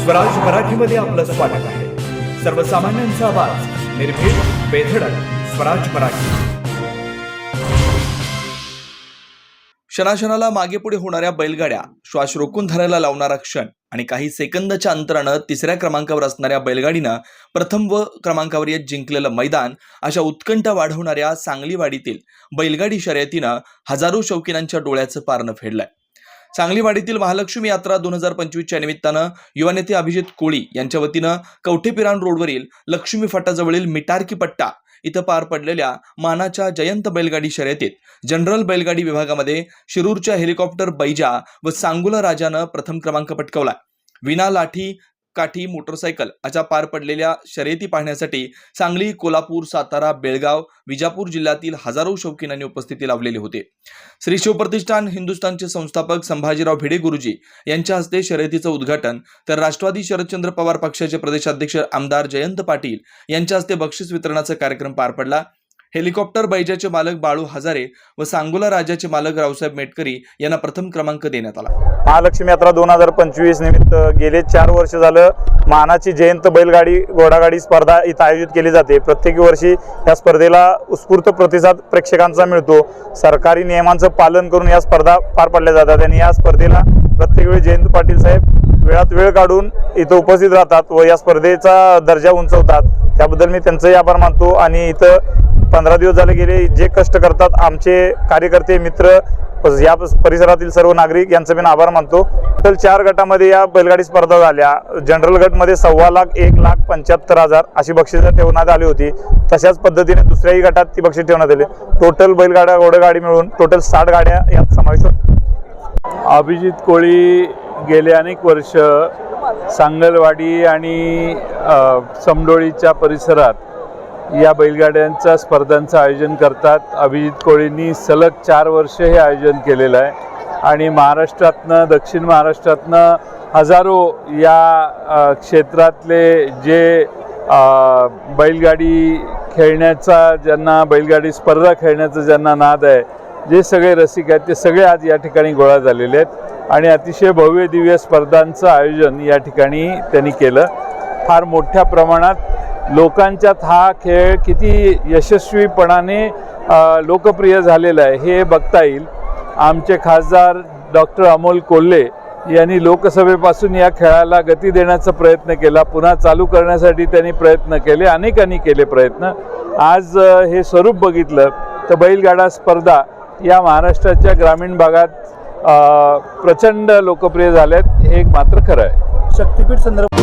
स्वराज मराठीमध्ये आपलं स्वागत आहे। सर्वसामान्यांचा आवाज, निर्भीड, बेधडक, स्वराज मराठी। क्षणाक्षणाला मागे पुढे होणाऱ्या बैलगाड्या, श्वास रोखून धरायला लावणारा क्षण आणि काही सेकंदाच्या अंतरानं तिसऱ्या क्रमांकावर असणाऱ्या बैलगाडीनं प्रथम व क्रमांकावर येत जिंकलेलं मैदान, अशा उत्कंठा वाढवणाऱ्या सांगलीवाडीतील बैलगाडी शर्यतीनं हजारो शौकीनांच्या डोळ्याचं पारणं फेडलंय। सांगलीवाडीतील महालक्ष्मी यात्रा 2025च्या निमित्तानं युवा नेते अभिजित कोळी यांच्या वतीनं कवठेपिरान रोडवरील लक्ष्मी फाटाजवळील मिटारकी पट्टा इथं पार पडलेल्या मानाच्या जयंत बैलगाडी शर्यतीत जनरल बैलगाडी विभागामध्ये शिरूरच्या हेलिकॉप्टर बैजा व सांगोला राजानं प्रथम क्रमांक पटकावला। विना लाठी काठी मोटरसायकल अशा पार पडलेल्या शर्यती पाहण्यासाठी सांगली, कोल्हापूर, सातारा, बेळगाव, विजापूर जिल्ह्यातील हजारो शौकीनांनी उपस्थिती लावलेली होती। श्री शिवप्रतिष्ठान हिंदुस्थानचे संस्थापक संभाजीराव भिडे गुरुजी यांच्या हस्ते शर्यतीचं उद्घाटन, तर राष्ट्रवादी शरदचंद्र पवार पक्षाचे प्रदेशाध्यक्ष आमदार जयंत पाटील यांच्या हस्ते बक्षीस वितरणाचा कार्यक्रम पार पडला। हेलिकॉप्टर बैजाचे मालक बाळू हजारे व सांगोला राजाचे मालक रावसाहेब मेटकरी यांना प्रथम क्रमांक देण्यात आला। महालक्ष्मी यात्रा 2025 निमित्त गेले 4 वर्ष झालं मानाची जयंत बैलगाडी घोडागाडी स्पर्धा इथं आयोजित केली जाते। प्रत्येक वर्षी या स्पर्धेला उत्स्फूर्त प्रतिसाद प्रेक्षकांचा मिळतो। सरकारी नियमांचं पालन करून या स्पर्धा पार पडल्या जातात आणि या स्पर्धेला प्रत्येक वेळी जयंत पाटील साहेब वेळात वेळ काढून इथं उपस्थित राहतात व या स्पर्धेचा दर्जा उंचवतात। त्याबद्दल मी त्यांचंही आभार मानतो आणि इथं 15 दिवस झाले गेले जे कष्ट करतात आमचे कार्यकर्ते, मित्र, या परिसरातील सर्व नागरिक यांचा मी आभार मानतो। टोटल 4 गटामध्ये या बैलगाडी स्पर्धा झाल्या। जनरल गटमध्ये 1.25 लाख, 1,75,000 अशी बक्षिसं ठेवण्यात आली होती। तशाच पद्धतीने दुसऱ्याही गटात ती बक्षीस ठेवण्यात आली। टोटल बैलगाड्या घोडगाडी मिळून टोटल 60 गाड्या यात समावेश होत्या। अभिजित कोळी गेले अनेक वर्ष सांगलवाडी आणि समडोळीच्या परिसरात या बैलगाड्यांच्या स्पर्धांचं आयोजन करतात। अभिजित कोळींनी सलग 4 वर्ष हे आयोजन केलेलं आहे आणि महाराष्ट्रातनं, दक्षिण महाराष्ट्रातनं हजारो या क्षेत्रातले जे बैलगाडी खेळण्याचा, ज्यांना बैलगाडी स्पर्धा खेळण्याचा ज्यांना नाद आहे, जे सगळे रसिक आहेत ते सगळे आज या ठिकाणी गोळा झालेले आहेत आणि अतिशय भव्य दिव्य स्पर्धांचं आयोजन या ठिकाणी त्यांनी केलं। फार मोठ्या प्रमाणात लोकांच्यात हा खेळ किती यशस्वीपणाने लोकप्रिय झालेला आहे हे बघता येईल। आमचे खासदार डॉक्टर अमोल कोल्हे यांनी लोकसभेपासून या खेळाला गती देण्याचा प्रयत्न केला, पुन्हा चालू करण्यासाठी त्यांनी प्रयत्न केले, अनेकांनी केले प्रयत्न। आज हे स्वरूप बघितलं तर बैलगाडा स्पर्धा या महाराष्ट्राच्या ग्रामीण भागात प्रचंड लोकप्रिय झाल्यात, हे एक मात्र खरं आहे। शक्तीपीठ संदर्भ